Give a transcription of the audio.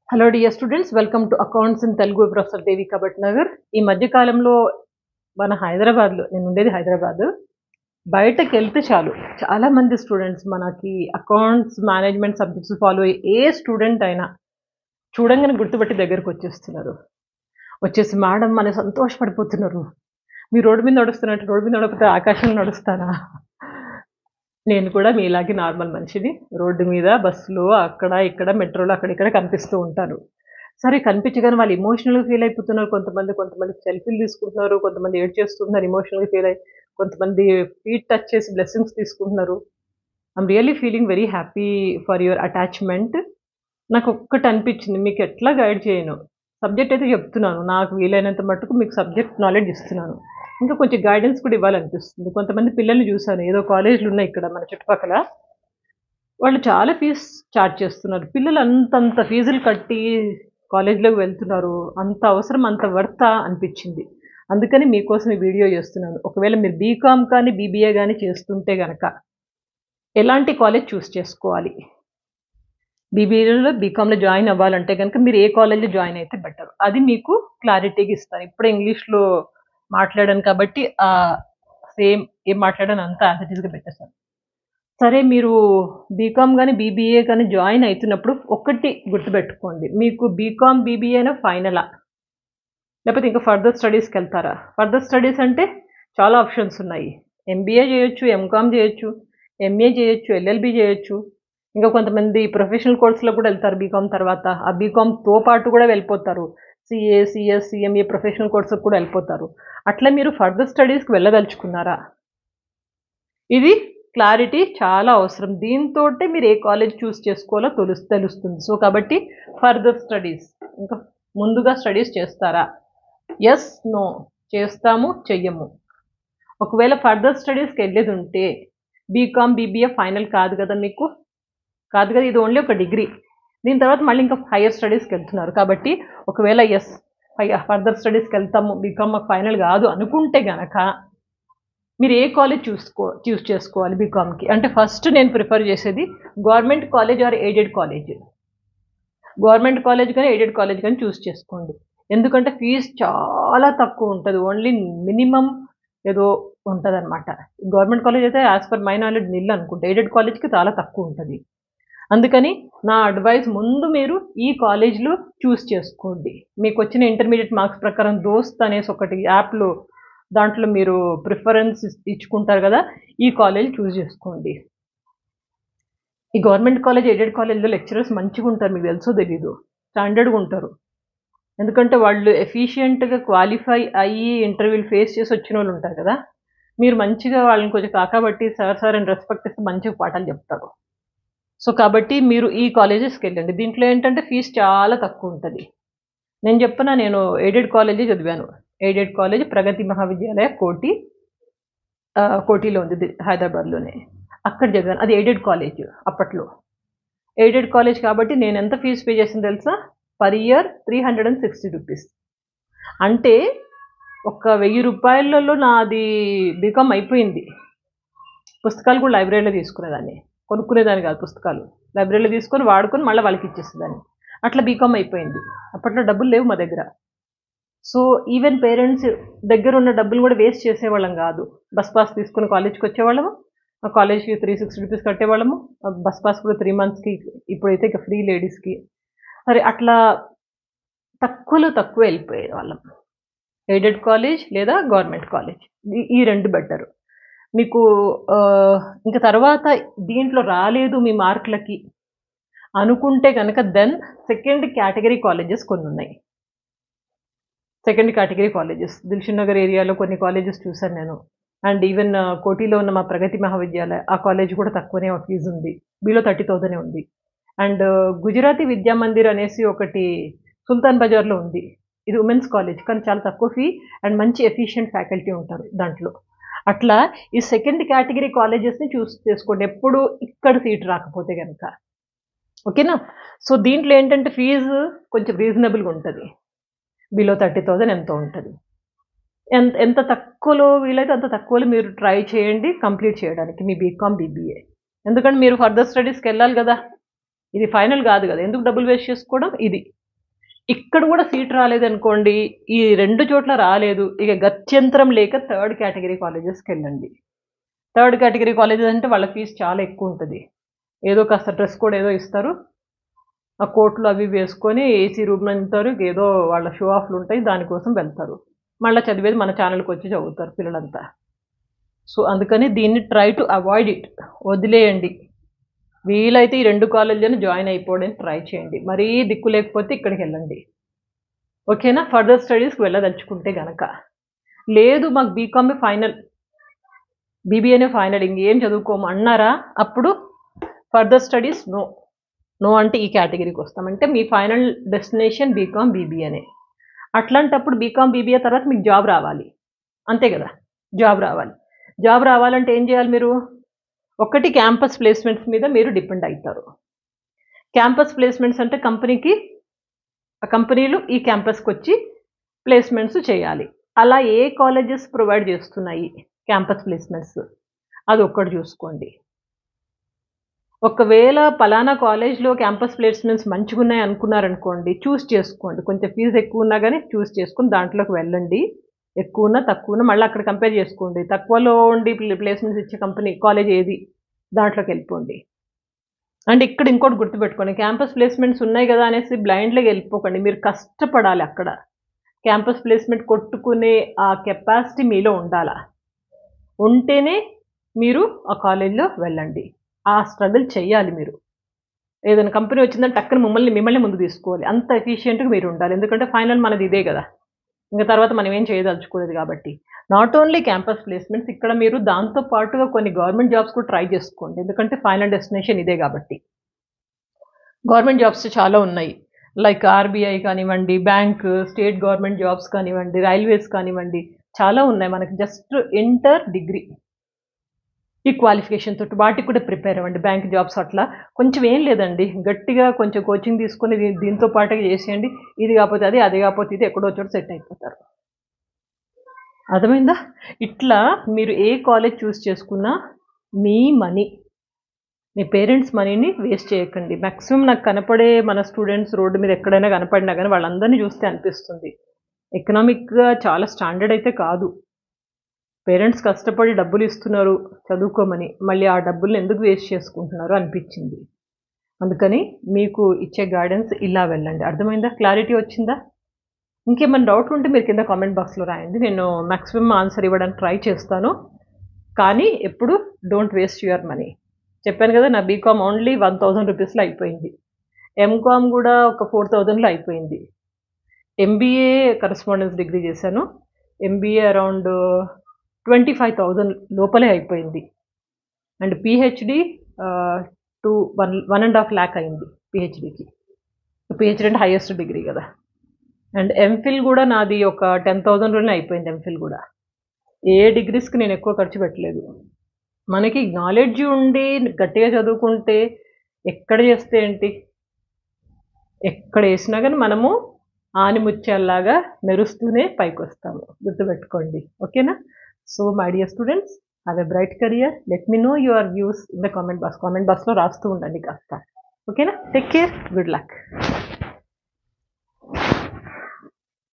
Hello dear students, welcome to accounts in Telugu professor Devika Bhatnagar. ఈ మధ్య కాలంలో మన హైదరాబాద్లో, నేను ఉండేది హైదరాబాద్, బయటకు వెళ్తే చాలు చాలా మంది స్టూడెంట్స్ మనకి అకౌంట్స్ మేనేజ్మెంట్ సబ్జెక్ట్స్ ఫాలో అయ్యే ఏ స్టూడెంట్ అయినా చూడంగానే గుర్తుపట్టి దగ్గరకు వచ్చేస్తున్నారు. వచ్చేసి మేడం మన సంతోషపడిపోతున్నారు. మీ రోడ్డు మీద నడుస్తున్నట్టు, రోడ్డు మీద నడకపోతే ఆకాశంలో నడుస్తారా? నేను కూడా మీలాగే నార్మల్ మనిషిని. రోడ్డు మీద, బస్సులో, అక్కడ ఇక్కడ, మెట్రోలో అక్కడిక్కడ కనిపిస్తూ ఉంటాను. సరే కనిపించగానే వాళ్ళు ఎమోషనల్‌గా ఫీల్ అయిపోతున్నారు. కొంతమంది సెల్ఫీలు తీసుకుంటున్నారు. కొంతమంది ఏడ్చేస్తున్నారు ఎమోషనల్‌గా ఫీల్ అయ్యి. కొంతమంది ఫీట్ టచ్ చేసి బ్లెస్సింగ్స్ తీసుకుంటున్నారు. I'm really feeling very happy for your attachment. నాకొక్కటి అనిపించింది, మీకు ఎట్లా గైడ్ చేయను. సబ్జెక్ట్ అయితే చెప్తున్నాను. నాకు వీలైనంత మట్టుకు మీకు సబ్జెక్ట్ నాలెడ్జ్ ఇస్తున్నాను. ఇంకా కొంచెం గైడెన్స్ కూడా ఇవ్వాలనిపిస్తుంది. కొంతమంది పిల్లల్ని చూసాను. ఏదో కాలేజ్‌లు ఉన్నాయి ఇక్కడ మన చుట్టుపక్కల. వాళ్ళు చాలా ఫీజ్ చార్జ్ చేస్తున్నారు. పిల్లలు అంతంత ఫీజులు కట్టి కాలేజ్‌లోకి వెళ్తున్నారు. అంత అవసరం, అంత వర్తా అనిపించింది. అందుకని మీకోసం ఈ వీడియో చేస్తున్నాను. ఒకవేళ మీరు బీకామ్ కానీ, బీబీఏ గాని చేస్తుంటే గనక ఎలాంటి కాలేజ్ చూస్ చేసుకోవాలి? బీబీఏలో, బీకామ్‌లో జాయిన్ అవ్వాలంటే గనక మీరు ఏ కాలేజ్‌లో జాయిన్ అయితే బెటర్. అది మీకు క్లారిటీగా ఇస్తాను. ఇప్పుడే ఇంగ్లీష్‌లో మాట్లాడాను కాబట్టి సేమ్ ఏం మాట్లాడానో అంతా యాజ్ ఇట్ ఈస్‌గా పెట్టేసాను. సరే, మీరు బీకామ్ గాని, బీబీఏ గాని జాయిన్ అయితున్నప్పుడు ఒక్కటి గుర్తుపెట్టుకోండి. మీకు బీకామ్, బీబీఏనా ఫైనలా? లేకపోతే ఇంకా ఫర్దర్ స్టడీస్‌కెళ్తారా? ఫర్దర్ స్టడీస్ అంటే చాలా ఆప్షన్స్ ఉన్నాయి. ఎంబీఏ చేయొచ్చు, ఎంకామ్ చేయొచ్చు, ఎంఏ చేయొచ్చు, ఎల్ఎల్బీ చేయొచ్చు. ఇంకా కొంతమంది ప్రొఫెషనల్ కోర్స్‌లో కూడా వెళ్తారు బీకామ్ తర్వాత. ఆ బీకామ్‌తో పాటు కూడా వెళ్ళిపోతారు. సీఏ, సీఎస్, సీఎంఏ ప్రొఫెషనల్ కోర్స్‌కి కూడా వెళ్ళిపోతారు. అట్లా మీరు ఫర్దర్ స్టడీస్‌కి వెళ్ళదలుచుకున్నారా? ఇది క్లారిటీ చాలా అవసరం. దీంతోటే మీరు ఏ కాలేజ్ చూస్ చేసుకోవాలో తెలుస్తుంది. సో కాబట్టి ఫర్దర్ స్టడీస్, ఇంకా ముందుగా స్టడీస్ చేస్తారా? ఎస్, నో, చేస్తాము, చెయ్యము. ఒకవేళ ఫర్దర్ స్టడీస్కి వెళ్ళేది ఉంటే బీకామ్, బీబీఏ ఫైనల్ కాదు కదా మీకు? కాదు కదా, ఇది ఓన్లీ ఒక డిగ్రీ. దీని తర్వాత మళ్ళీ ఇంకా హైయర్ స్టడీస్కి వెళ్తున్నారు కాబట్టి ఒకవేళ ఎస్, ఫర్దర్ స్టడీస్కి వెళ్తాము, బీకామ్ మాకు ఫైనల్ కాదు అనుకుంటే గనక మీరు ఏ కాలేజ్ చూస్ చేసుకోవాలి బీకామ్కి అంటే ఫస్ట్ నేను ప్రిఫర్ చేసేది government college are aided college. Government college కానీ, ఎయిడెడ్ కాలేజ్ కానీ చూస్ చేసుకోండి. ఎందుకంటే ఫీజు చాలా తక్కువ ఉంటుంది. ఓన్లీ మినిమం ఏదో ఉంటుంది అనమాట. గవర్నమెంట్ కాలేజ్ అయితే యాజ్ పర్ మై నాలెడ్జ్ నిల్ అనుకుంటా. ఎయిడెడ్ కాలేజ్కి చాలా తక్కువ ఉంటుంది. అందుకని నా అడ్వైస్, ముందు మీరు ఈ కాలేజ్లో చూస్ చేసుకోండి. మీకు వచ్చిన ఇంటర్మీడియట్ మార్క్స్ ప్రకారం దోస్త్ అనేసి ఒకటి యాప్లో, దాంట్లో మీరు ప్రిఫరెన్స్ ఇచ్చుకుంటారు కదా, ఈ కాలేజ్ చూస్ చేసుకోండి. ఈ గవర్నమెంట్ కాలేజ్, ఎయిడెడ్ కాలేజ్లో లెక్చరర్స్ మంచిగా ఉంటారు. మీకు తెలుసో తెలీదు, స్టాండర్డ్గా ఉంటారు. ఎందుకంటే వాళ్ళు ఎఫిషియెంట్గా క్వాలిఫై అయ్యి ఇంటర్వ్యూలు ఫేస్ చేసి వచ్చిన వాళ్ళు ఉంటారు కదా. మీరు మంచిగా వాళ్ళని కొంచెం కాకబట్టి సార్ అని రెస్పెక్ట్ ఇస్తే మంచిగా పాఠాలు చెప్తారు. సో కాబట్టి మీరు ఈ కాలేజెస్కి వెళ్ళండి. దీంట్లో ఏంటంటే ఫీజు చాలా తక్కువ ఉంటుంది. నేను చెప్తున్నా, నేను ఎయిడెడ్ కాలేజీ చదివాను. ఎయిడెడ్ కాలేజ్ ప్రగతి మహావిద్యాలయ కోటి, కోటిలో ఉంది, హైదరాబాద్లోనే. అక్కడ చదివాను. అది ఎయిడెడ్ కాలేజ్ అప్పట్లో. ఎయిడెడ్ కాలేజ్ కాబట్టి నేను ఎంత ఫీజు పే చేసింది తెలుసా? Per year 360 rupees. అంటే ఒక 1000 రూపాయలలో నాది బీకామ్ అయిపోయింది. పుస్తకాలు కూడా లైబ్రరీలో తీసుకునేదాన్ని, కొనుక్కునేదాన్ని కాదు. పుస్తకాలు లైబ్రరీలో తీసుకొని వాడుకొని మళ్ళీ వాళ్ళకి ఇచ్చేసేదాన్ని. అట్లా బీకామ్ అయిపోయింది. అప్పట్లో డబ్బులు లేవు మా దగ్గర. సో ఈవెన్ పేరెంట్స్ దగ్గర ఉన్న డబ్బులు కూడా వేస్ట్ చేసేవాళ్ళం కాదు. బస్ పాస్ తీసుకుని కాలేజ్కి వచ్చేవాళ్ళము. ఆ కాలేజ్కి 360 రూపీస్ కట్టేవాళ్ళము. బస్ పాస్ కూడా 3 మంత్స్కి. ఇప్పుడైతే ఇక ఫ్రీ లేడీస్కి. సరే అట్లా తక్కువ వెళ్ళిపోయే వాళ్ళం. ఎయిడెడ్ కాలేజ్ లేదా గవర్నమెంట్ కాలేజ్, ఈ రెండు బెటర్. మీకు ఇంకా తర్వాత దీంట్లో రాలేదు మీ మార్కులకి అనుకుంటే కనుక దెన్ సెకండ్ కేటగిరీ కాలేజెస్ కొన్ని ఉన్నాయి. Second category colleges Dilsukh Nagar ఏరియాలో కొన్ని కాలేజెస్ చూశాను నేను. అండ్ ఈవెన్ కోటిలో ఉన్న మా ప్రగతి మహావిద్యాలయ, ఆ కాలేజ్ కూడా తక్కువనే ఫీజు ఉంది. బిలో 30,000 ఉంది. అండ్ గుజరాతీ విద్యా మందిర్ అనేసి ఒకటి సుల్తాన్ బజార్లో ఉంది. ఇది ఉమెన్స్ కాలేజ్, కానీ చాలా తక్కువ ఫీ అండ్ మంచి ఎఫిషియెంట్ ఫ్యాకల్టీ ఉంటారు దాంట్లో. అట్లా ఈ సెకండ్ కేటగిరీ కాలేజెస్ని చూస్ చేసుకోండి, ఎప్పుడు ఇక్కడ సీట్ రాకపోతే కనుక. ఓకేనా? సో దీంట్లో ఏంటంటే ఫీజు కొంచెం రీజనబుల్గా ఉంటుంది. బిలో 30,000 ఎంతో ఉంటుంది. ఎంత తక్కువలో వీలైతే అంత తక్కువలో మీరు ట్రై చేయండి కంప్లీట్ చేయడానికి మీ బీకామ్, బీబీఏ. ఎందుకంటే మీరు ఫర్దర్ స్టడీస్కి వెళ్ళాలి కదా. ఇది ఫైనల్ కాదు కదా, ఎందుకు డబ్బులు వేస్ట్ చేసుకోవడం. ఇది ఇక్కడ కూడా సీట్ రాలేదనుకోండి, ఈ 2 చోట్ల రాలేదు, ఇక గత్యంతరం లేక థర్డ్ కేటగిరీ కాలేజెస్కి వెళ్ళండి. థర్డ్ కేటగిరీ కాలేజెస్ అంటే వాళ్ళ ఫీజు చాలా ఎక్కువ ఉంటుంది. ఏదో కాస్త డ్రెస్ కోడ్ ఏదో ఇస్తారు, ఆ కోట్లు అవి వేసుకొని ఏసీ రూమ్లో ఉంటారు, ఏదో వాళ్ళ షో ఆఫ్లు ఉంటాయి, దానికోసం వెళ్తారు. మళ్ళీ చదివేది మన ఛానల్కి వచ్చి చదువుతారు పిల్లలంతా. సో అందుకని దీన్ని ట్రై టు అవాయిడ్ ఇట్, వదిలేయండి. వీలైతే ఈ 2 కాలేజీలను జాయిన్ అయిపోవడానికి ట్రై చేయండి. మరీ దిక్కు లేకపోతే ఇక్కడికి వెళ్ళండి. ఓకేనా, ఫర్దర్ స్టడీస్కి వెళ్ళదలుచుకుంటే గనక. లేదు మాకు బీకామే ఫైనల్, బీబీఏనే ఫైనల్, ఇంకేం చదువుకోము అన్నారా, అప్పుడు ఫర్దర్ స్టడీస్ నో అంటే ఈ కేటగిరీకి వస్తామంటే మీ ఫైనల్ డెస్టినేషన్ బీకామ్ బీబీఏనే. అట్లాంటప్పుడు బీకామ్ బీబీఏ తర్వాత మీకు జాబ్ రావాలి, అంతే కదా. జాబ్ రావాలంటే ఏం చేయాలి మీరు? ఒకటి క్యాంపస్ ప్లేస్మెంట్స్ మీద మీరు డిపెండ్ అవుతారు. క్యాంపస్ ప్లేస్మెంట్స్ అంటే కంపెనీలు ఈ క్యాంపస్కి వచ్చి ప్లేస్మెంట్స్ చేయాలి. అలా ఏ కాలేజెస్ ప్రొవైడ్ చేస్తున్నాయి క్యాంపస్ ప్లేస్మెంట్స్, అది ఒక్కటి చూసుకోండి. ఒకవేళ పలానా కాలేజ్లో క్యాంపస్ ప్లేస్మెంట్స్ మంచిగా ఉన్నాయి అనుకున్నారనుకోండి, చూస్ చేసుకోండి. కొంచెం ఫీజు ఎక్కువ ఉన్నా కానీ చూస్ చేసుకుని దాంట్లోకి వెళ్ళండి. ఎక్కువ ఉన్నా తక్కువ ఉన్నా మళ్ళీ అక్కడ కంపేర్ చేసుకోండి. తక్కువలో ఉండి ప్లేస్మెంట్స్ ఇచ్చే కాలేజ్ ఏది, దాంట్లోకి వెళ్ళిపోండి. అండ్ ఇక్కడ ఇంకోటి గుర్తుపెట్టుకోండి, క్యాంపస్ ప్లేస్మెంట్స్ ఉన్నాయి కదా అనేసి బ్లైండ్గా వెళ్ళిపోకండి. మీరు కష్టపడాలి. అక్కడ క్యాంపస్ ప్లేస్మెంట్ కొట్టుకునే ఆ కెపాసిటీ మీలో ఉంటేనే మీరు ఆ కాలేజ్లో వెళ్ళండి. ఆ స్ట్రగుల్ చేయాలి మీరు. ఏదైనా కంపెనీ వచ్చిందంటే టక్కన మిమ్మల్ని ముందు తీసుకోవాలి. అంత ఎఫిషియెంట్గా మీరు ఉండాలి. ఎందుకంటే ఫైనల్ మనది ఇదే కదా, ఇంకా తర్వాత మనం ఏం చేయదలుచుకోలేదు కాబట్టి. నాట్ ఓన్లీ క్యాంపస్ ప్లేస్మెంట్స్, ఇక్కడ మీరు దాంతో పాటుగా కొన్ని గవర్నమెంట్ జాబ్స్ కూడా ట్రై చేసుకోండి. ఎందుకంటే ఫైనల్ డెస్టినేషన్ ఇదే కాబట్టి. గవర్నమెంట్ జాబ్స్ చాలా ఉన్నాయి, లైక్ ఆర్బీఐ కానివ్వండి, బ్యాంక్, స్టేట్ గవర్నమెంట్ జాబ్స్ కానివ్వండి, రైల్వేస్ కానివ్వండి, చాలా ఉన్నాయి. మనకి జస్ట్ ఇంటర్ డిగ్రీ ఈ క్వాలిఫికేషన్ తోటి వాటికి కూడా ప్రిపేర్ అవ్వండి. బ్యాంక్ జాబ్స్ అట్లా కొంచెం ఏం లేదండి, గట్టిగా కొంచెం కోచింగ్ తీసుకొని దీంతో పాటుగా చేసేయండి. ఇది కాకపోతే అది కాకపోతే ఇది, ఎక్కడో చోట సెట్ అయిపోతారు. అర్థమైందా? ఇట్లా మీరు ఏ కాలేజ్ చూస్ చేసుకున్నా మీ మనీ, మీ పేరెంట్స్ మనీని వేస్ట్ చేయకండి. మ్యాక్సిమం నాకు కనపడే మన స్టూడెంట్స్ రోడ్డు మీద ఎక్కడైనా కనపడినా కానీ వాళ్ళందరినీ చూస్తే అనిపిస్తుంది ఎకనామిక్గా చాలా స్టాండర్డ్ అయితే కాదు. పేరెంట్స్ కష్టపడి డబ్బులు ఇస్తున్నారు చదువుకోమని, మళ్ళీ ఆ డబ్బుల్ని ఎందుకు వేస్ట్ చేసుకుంటున్నారు అనిపించింది. అందుకని మీకు ఇచ్చే గైడెన్స్ ఇలా వెళ్ళండి. అర్థమైందా? క్లారిటీ వచ్చిందా? ఇంకేమైనా డౌట్ ఉంటే మీరు కింద కామెంట్ బాక్స్లో రాయండి, నేను మ్యాక్సిమం ఆన్సర్ ఇవ్వడానికి ట్రై చేస్తాను. కానీ ఎప్పుడు డోంట్ వేస్ట్ యువర్ మనీ. చెప్పాను కదా, నా బీకామ్ ఓన్లీ 1000 రూపీస్లో అయిపోయింది. ఎంకామ్ కూడా ఒక 4000లో అయిపోయింది. ఎంబీఏ కరస్పాండెన్స్ డిగ్రీ చేశాను. ఎంబీఏ అరౌండ్ 25,000 లోపలే అయిపోయింది. అండ్ పిహెచ్డి 1.5 lakh అయింది పిహెచ్డికి. పిహెచ్డి అంటే హైయెస్ట్ డిగ్రీ కదా. అండ్ ఎంఫిల్ కూడా నాది ఒక 10,000లోనే అయిపోయింది. ఎంఫిల్ కూడా ఏ డిగ్రీస్కి నేను ఎక్కువ ఖర్చు పెట్టలేదు. మనకి నాలెడ్జ్ ఉండి గట్టిగా చదువుకుంటే ఎక్కడ చేస్తే ఏంటి, ఎక్కడ వేసినా కానీ మనము ఆనిముత్యాల్లాగా మెరుస్తూనే పైకి వస్తాము. గుర్తుపెట్టుకోండి. ఓకేనా? So my dear students, have a bright career. Let me know your views in the comment బాక్స్లో రాస్తూ ఉండండి కాస్త. ఓకేనా? Take care, good luck.